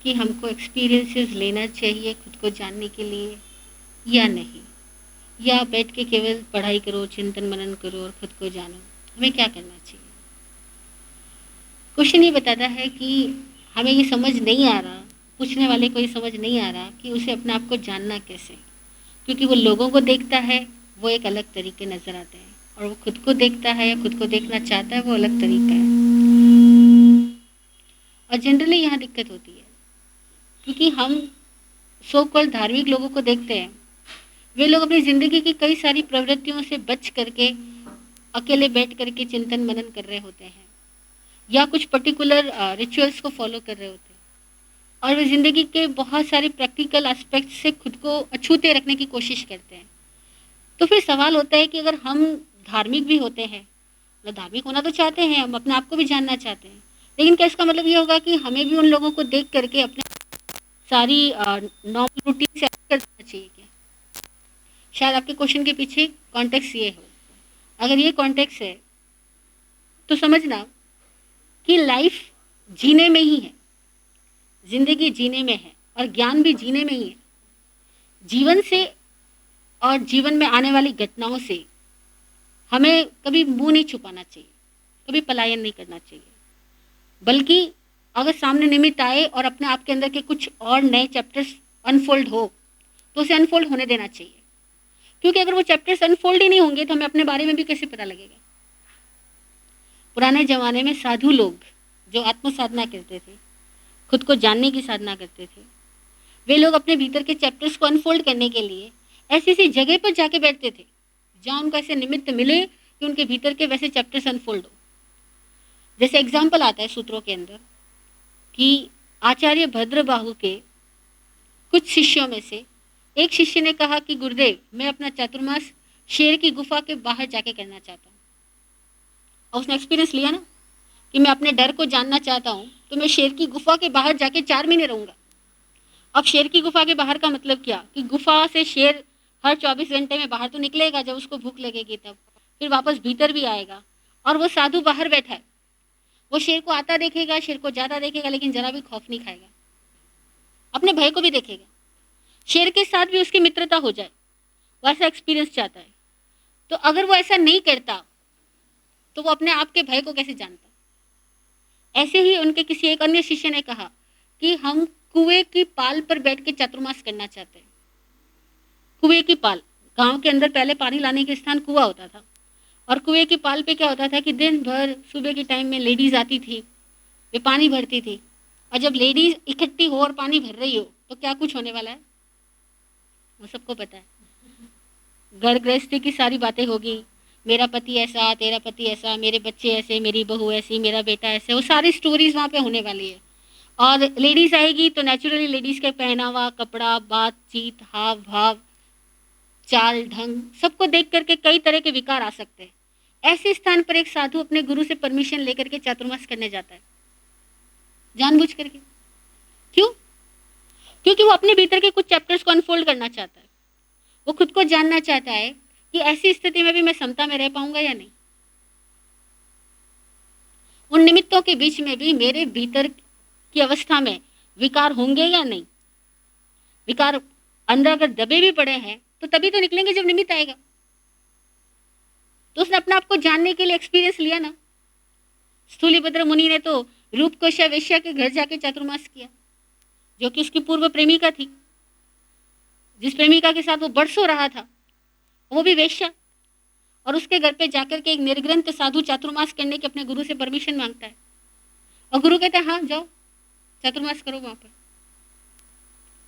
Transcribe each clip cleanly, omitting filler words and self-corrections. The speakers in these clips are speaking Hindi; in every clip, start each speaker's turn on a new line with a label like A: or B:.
A: कि हमको एक्सपीरियंसेस लेना चाहिए खुद को जानने के लिए या नहीं, या बैठ के केवल पढ़ाई करो, चिंतन मनन करो और खुद को जानो? हमें क्या करना चाहिए? क्वेश्चन ये बताता है कि हमें ये समझ नहीं आ रहा, पूछने वाले को ये समझ नहीं आ रहा कि उसे अपने आप को जानना कैसे, क्योंकि वो लोगों को देखता है, वो एक अलग तरीके नज़र आते हैं, और वो खुद को देखता है या खुद को देखना चाहता है, वो अलग तरीका है। और जनरली यहाँ दिक्कत होती है क्योंकि हम सो कॉल्ड धार्मिक लोगों को देखते हैं, वे लोग अपनी ज़िंदगी की कई सारी प्रवृत्तियों से बच करके अकेले बैठ करके चिंतन मनन कर रहे होते हैं, या कुछ पर्टिकुलर रिचुअल्स को फॉलो कर रहे होते हैं, और वे ज़िंदगी के बहुत सारे प्रैक्टिकल एस्पेक्ट से खुद को अछूते रखने की कोशिश करते हैं। तो फिर सवाल होता है कि अगर हम धार्मिक भी होते हैं, मतलब धार्मिक होना तो चाहते हैं, हम अपने आप को भी जानना चाहते हैं, लेकिन क्या इसका मतलब ये होगा कि हमें भी उन लोगों को देख करके अपने सारी नॉर्मल रूटीन से अलग कर देना चाहिए क्या? शायद आपके क्वेश्चन के पीछे कॉन्टेक्स्ट ये हो। अगर ये कॉन्टेक्स्ट है तो समझना कि लाइफ जीने में ही है, जिंदगी जीने में है, और ज्ञान भी जीने में ही है। जीवन से और जीवन में आने वाली घटनाओं से हमें कभी मुंह नहीं छुपाना चाहिए, कभी पलायन नहीं करना चाहिए, बल्कि अगर सामने निमित्त आए और अपने आप के अंदर के कुछ और नए चैप्टर्स अनफोल्ड हो तो उसे अनफोल्ड होने देना चाहिए, क्योंकि अगर वो चैप्टर्स अनफोल्ड ही नहीं होंगे तो हमें अपने बारे में भी कैसे पता लगेगा? पुराने ज़माने में साधु लोग जो आत्म साधना करते थे, खुद को जानने की साधना करते थे, वे लोग अपने भीतर के चैप्टर्स को अनफोल्ड करने के लिए ऐसी ऐसी जगह पर जाके बैठते थे जहाँ उनको ऐसे निमित्त मिले कि उनके भीतर के वैसे चैप्टर्स अनफोल्ड हो। जैसे एग्जाम्पल आता है सूत्रों के अंदर कि आचार्य भद्रबाहु के कुछ शिष्यों में से एक शिष्य ने कहा कि गुरुदेव, मैं अपना चातुर्मास शेर की गुफा के बाहर जाके करना चाहता हूँ। और उसने एक्सपीरियंस लिया ना कि मैं अपने डर को जानना चाहता हूँ, तो मैं शेर की गुफा के बाहर जाके 4 महीने रहूँगा। अब शेर की गुफा के बाहर का मतलब क्या कि गुफा से शेर हर 24 घंटे में बाहर तो निकलेगा जब उसको भूख लगेगी, तब फिर वापस भीतर भी आएगा, और वो साधु बाहर बैठा है, वो शेर को आता देखेगा, शेर को ज़्यादा देखेगा, लेकिन जरा भी खौफ नहीं खाएगा, अपने भय को भी देखेगा, शेर के साथ भी उसकी मित्रता हो जाए, वो ऐसा एक्सपीरियंस चाहता है। तो अगर वो ऐसा नहीं करता तो वो अपने आप के भय को कैसे जानता? ऐसे ही उनके किसी एक अन्य शिष्य ने कहा कि हम कुएं की पाल पर बैठ के चातुर्मास करना चाहते हैं। कुएं की पाल, गांव के अंदर पहले पानी लाने के स्थान कुआं होता था, और कुएं की पाल पे क्या होता था कि दिन भर सुबह के टाइम में लेडीज आती थी, वे पानी भरती थी, और जब लेडीज इकट्ठी हो और पानी भर रही हो तो क्या कुछ होने वाला है वो सबको पता है। घर गृहस्थी की सारी बातें होगी, मेरा पति ऐसा, तेरा पति ऐसा, मेरे बच्चे ऐसे, मेरी बहू ऐसी, मेरा बेटा ऐसे, वो सारी स्टोरीज वहाँ पे होने वाली है। और लेडीज आएगी तो नेचुरली लेडीज के पहनावा, कपड़ा, बातचीत, हाव भाव, चाल ढंग, सबको देख करके कई तरह के विकार आ सकते हैं। ऐसे स्थान पर एक साधु अपने गुरु से परमिशन लेकर के चातुर्मास करने जाता है, जानबूझ करके। क्यों? क्योंकि वो अपने भीतर के कुछ चैप्टर्स को अनफोल्ड करना चाहता है। वो खुद को जानना चाहता है कि ऐसी स्थिति में भी मैं समता में रह पाऊंगा या नहीं, उन निमित्तों के बीच में भी मेरे भीतर की अवस्था में विकार होंगे या नहीं। विकार अंदर अगर दबे भी पड़े हैं तो तभी तो निकलेंगे जब निमित्त आएगा। तो उसने अपने आप को जानने के लिए एक्सपीरियंस लिया ना। स्थूलिभद्र मुनि ने तो रूपकोशा वेश्या के घर जाके चातुर्मास किया, जो कि उसकी पूर्व प्रेमिका थी, जिस प्रेमिका के साथ वो बरसों रहा था, वो भी वेश्या, और उसके घर पे जाकर के एक निर्ग्रंथ साधु चातुर्मास करने के अपने गुरु से परमिशन मांगता है, और गुरु कहते हैं हाँ जाओ चातुर्मास करो वहां पर।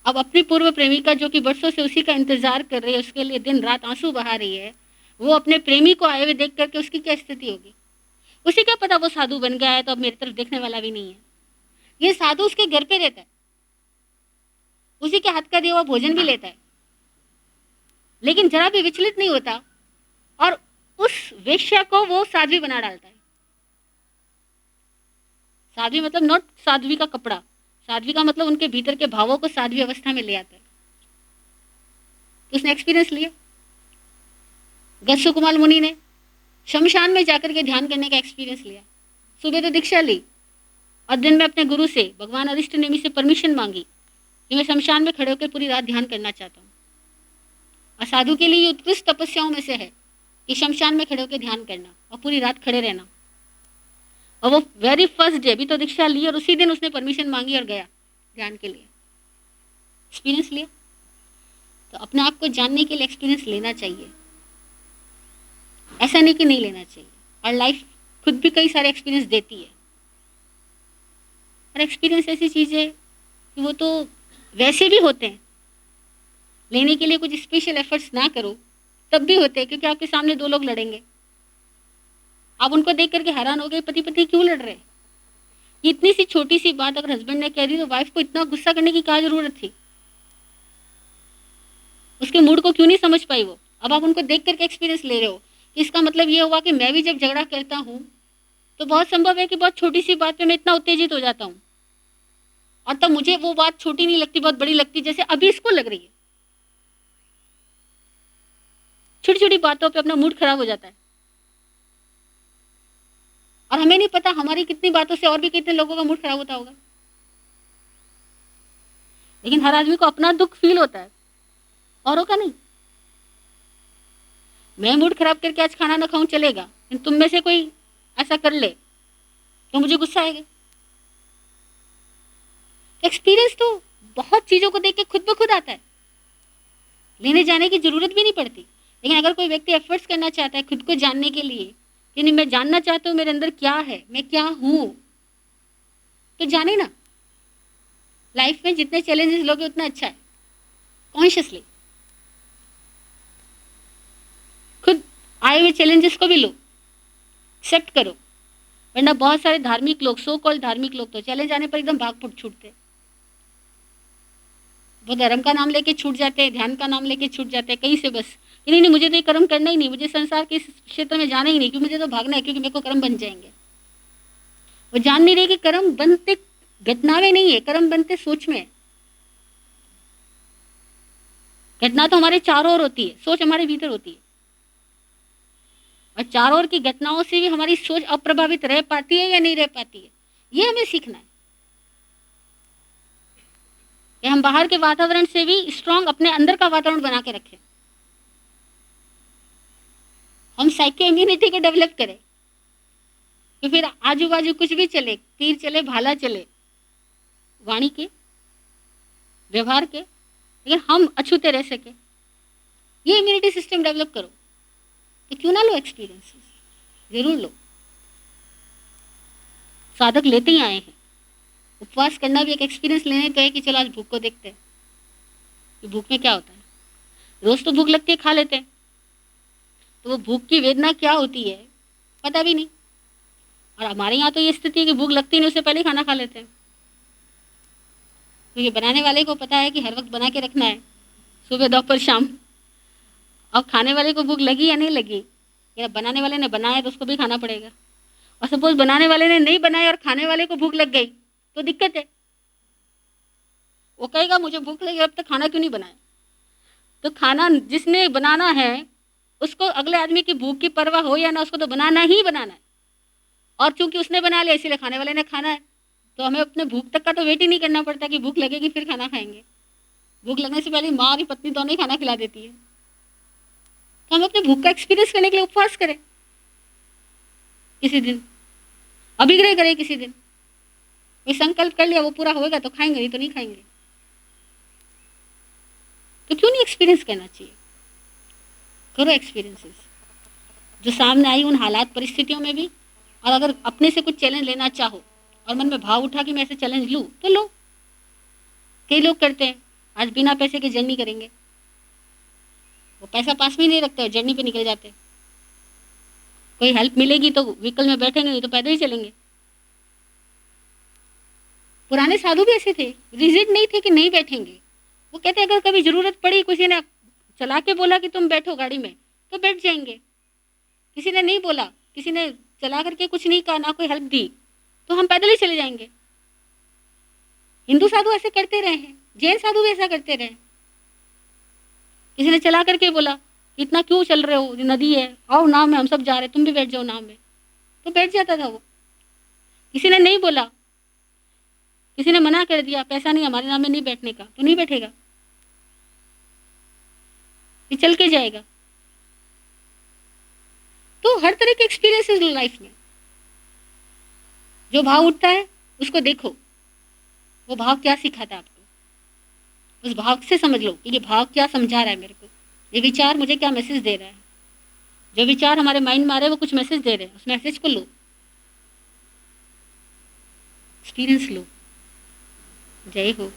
A: अब अपनी पूर्व प्रेमिका जो कि बरसों से उसी का इंतजार कर रही है, उसके लिए दिन रात आंसू बहा रही है, वो अपने प्रेमी को आए हुए देख करके उसकी क्या स्थिति होगी? उसे क्या पता वो साधु बन गया है तो अब मेरी तरफ देखने वाला भी नहीं है। ये साधु उसके घर पे रहता है, उसी के हाथ का दिया हुआ भोजन भी लेता है, लेकिन जरा भी विचलित नहीं होता, और उस वेश्या को वो साध्वी बना डालता है। साध्वी मतलब नॉट साध्वी का कपड़ा, साध्वी का मतलब उनके भीतर के भावों को साध्वी अवस्था में ले आता है। तो उसने एक्सपीरियंस लिया। गस्सु कुमार मुनि ने शमशान में जाकर के ध्यान करने का एक्सपीरियंस लिया। सुबह तो दीक्षा ली, और दिन में अपने गुरु से, भगवान अरिष्ट नेमि से परमिशन मांगी कि मैं शमशान में खड़े होकर पूरी रात ध्यान करना चाहता हूँ। और साधु के लिए ये उत्कृष्ट तपस्याओं में से है कि शमशान में खड़े होकर ध्यान करना और पूरी रात खड़े रहना। और वो वेरी फर्स्ट डे भी तो दीक्षा ली और उसी दिन उसने परमिशन मांगी और गया ध्यान के लिए, एक्सपीरियंस लिया। तो अपने आप को जानने के लिए एक्सपीरियंस लेना चाहिए, ऐसा नहीं कि नहीं लेना चाहिए। और लाइफ खुद भी कई सारे एक्सपीरियंस देती है। और एक्सपीरियंस ऐसी चीज़ है कि वो तो वैसे भी होते हैं, लेने के लिए कुछ स्पेशल एफर्ट्स ना करो तब भी होते हैं, क्योंकि आपके सामने दो लोग लड़ेंगे, आप उनको देख करके हैरान हो गए पति पत्नी क्यों लड़ रहे हैं। इतनी सी छोटी सी बात अगर हस्बैंड ने कह दी तो वाइफ को इतना गुस्सा करने की क्या जरूरत थी, उसके मूड को क्यों नहीं समझ पाई वो। अब आप उनको देख करके एक्सपीरियंस ले रहे हो, इसका मतलब ये हुआ कि मैं भी जब झगड़ा करता हूँ तो बहुत संभव है कि बहुत छोटी सी बात पे मैं इतना उत्तेजित हो जाता हूँ, और तब मुझे वो बात छोटी नहीं लगती, बहुत बड़ी लगती, जैसे अभी इसको लग रही है। छोटी छोटी बातों पे अपना मूड खराब हो जाता है, और हमें नहीं पता हमारी कितनी बातों से और भी कितने लोगों का मूड खराब होता होगा। लेकिन हर आदमी को अपना दुख फील होता है, औरों का नहीं। मैं मूड खराब करके आज खाना ना खाऊं चलेगा, लेकिन तुम में से कोई ऐसा कर ले तो मुझे गुस्सा आएगा। एक्सपीरियंस तो बहुत चीजों को देख के खुद ब खुद आता है, लेने जाने की जरूरत भी नहीं पड़ती। लेकिन अगर कोई व्यक्ति एफर्ट्स करना चाहता है खुद को जानने के लिए कि नहीं मैं जानना चाहता हूँ मेरे अंदर क्या है, मैं क्या हूं, तो जाने ना। लाइफ में जितने चैलेंजेस लोगे उतना अच्छा है। कॉन्शियसली खुद आए हुए चैलेंजेस को भी लो, एक्सेप्ट करो। वरना बहुत सारे धार्मिक लोग, सो कॉल्ड धार्मिक लोग, तो चैलेंज आने पर एकदम भाग फुट छूटते। वो धर्म का नाम लेके छूट जाते हैं, ध्यान का नाम लेके छूट जाते हैं कहीं से, बस कि नहीं मुझे तो ये कर्म करना ही नहीं, मुझे संसार के इस क्षेत्र में जाना ही नहीं, क्योंकि मुझे तो भागना है, क्योंकि मेरे को कर्म बन जाएंगे। वो जान नहीं रहे कि कर्म बनते घटना में नहीं है, कर्म बनते सोच में है। घटना तो हमारे चारों ओर होती है, सोच हमारे भीतर होती है। और चारों ओर की घटनाओं से भी हमारी सोच अप्रभावित रह पाती है या नहीं रह पाती है, ये हमें सीखना है। कि हम बाहर के वातावरण से भी स्ट्रांग अपने अंदर का वातावरण बना के रखें, हम साइको इम्यूनिटी को डेवलप करें कि फिर आजू बाजू कुछ भी चले, तीर चले भाला चले, वाणी के व्यवहार के, लेकिन हम अछूते रह सके। ये इम्यूनिटी सिस्टम डेवलप करो। तो क्यों ना लो एक्सपीरियंस, जरूर लो। साधक लेते ही आए हैं। उपवास करना भी एक एक्सपीरियंस लेने तो है कि चलो आज भूख को देखते हैं कि भूख में क्या होता है। रोज तो भूख लगती है, खा लेते हैं, तो वो भूख की वेदना क्या होती है पता भी नहीं। और हमारे यहाँ तो ये स्थिति है कि भूख लगती नहीं, उससे पहले खाना खा लेते हैं, क्योंकि बनाने वाले को पता है कि हर वक्त बना के रखना है, सुबह दोपहर शाम। अब खाने वाले को भूख लगी या नहीं लगी, या बनाने वाले ने बनाया तो उसको भी खाना पड़ेगा। और सपोज बनाने वाले ने नहीं बनाया और खाने वाले को भूख लग गई तो दिक्कत है। वो कहेगा मुझे भूख लगी, अब तक खाना क्यों नहीं बनाया। तो खाना जिसने बनाना है उसको अगले आदमी की भूख की परवाह हो या ना, उसको तो बनाना ही बनाना है। और चूंकि उसने बना लिया इसीलिए खाने वाले ने खाना है, तो हमें अपने भूख तक का तो वेट ही नहीं करना पड़ता कि भूख लगेगी फिर खाना खाएंगे। भूख लगने से पहले माँ और पत्नी दोनों ही खाना खिला देती है। तो हम अपने भूख का एक्सपीरियंस करने के लिए उपवास करें, किसी दिन अभिग्रह करें, किसी दिन कोई संकल्प कर लिया, वो पूरा होगा तो खाएंगे, नहीं तो नहीं खाएंगे। तो क्यों नहीं एक्सपीरियंस करना चाहिए। करो एक्सपीरियंसेस जो सामने आई उन हालात परिस्थितियों में भी। और अगर अपने से कुछ चैलेंज लेना चाहो और मन में भाव उठा कि मैं ऐसे चैलेंज लूँ तो लो। कई लोग करते हैं आज बिना पैसे के जर्नी करेंगे, वो पैसा पास में नहीं रखते, जर्नी पे निकल जाते। कोई हेल्प मिलेगी तो व्हीकल में बैठेंगे, नहीं तो पैदल ही चलेंगे। पुराने साधु भी ऐसे थे, रिजिड नहीं थे कि नहीं बैठेंगे। वो कहते अगर कभी जरूरत पड़ी, किसी ने चला के बोला कि तुम बैठो गाड़ी में तो बैठ जाएंगे। किसी ने नहीं बोला, किसी ने चला करके कुछ नहीं कहा, ना कोई हेल्प दी, तो हम पैदल ही चले जाएंगे। हिंदू साधु ऐसे करते रहे हैं, जैन साधु भी ऐसा करते रहे। किसी ने चला करके बोला इतना क्यों चल रहे हो, नदी है, आओ नाव में, हम सब जा रहे हैं, तुम भी बैठ जाओ नाव में, तो बैठ जाता था वो। किसी ने नहीं बोला किसी ने मना कर दिया पैसा नहीं हमारे नाम में नहीं बैठने का, तो नहीं बैठेगा, ये चल के जाएगा। तो हर तरह के एक्सपीरियंसेस लाइफ में, जो भाव उठता है उसको देखो, वो भाव क्या सिखाता है आपको, उस भाव से समझ लो कि ये भाव क्या समझा रहा है मेरे को, ये विचार मुझे क्या मैसेज दे रहा है। जो विचार हमारे माइंड में आ रहे हैं वो कुछ मैसेज दे रहे हैं, उस मैसेज को लो, एक्सपीरियंस लो। जय हो।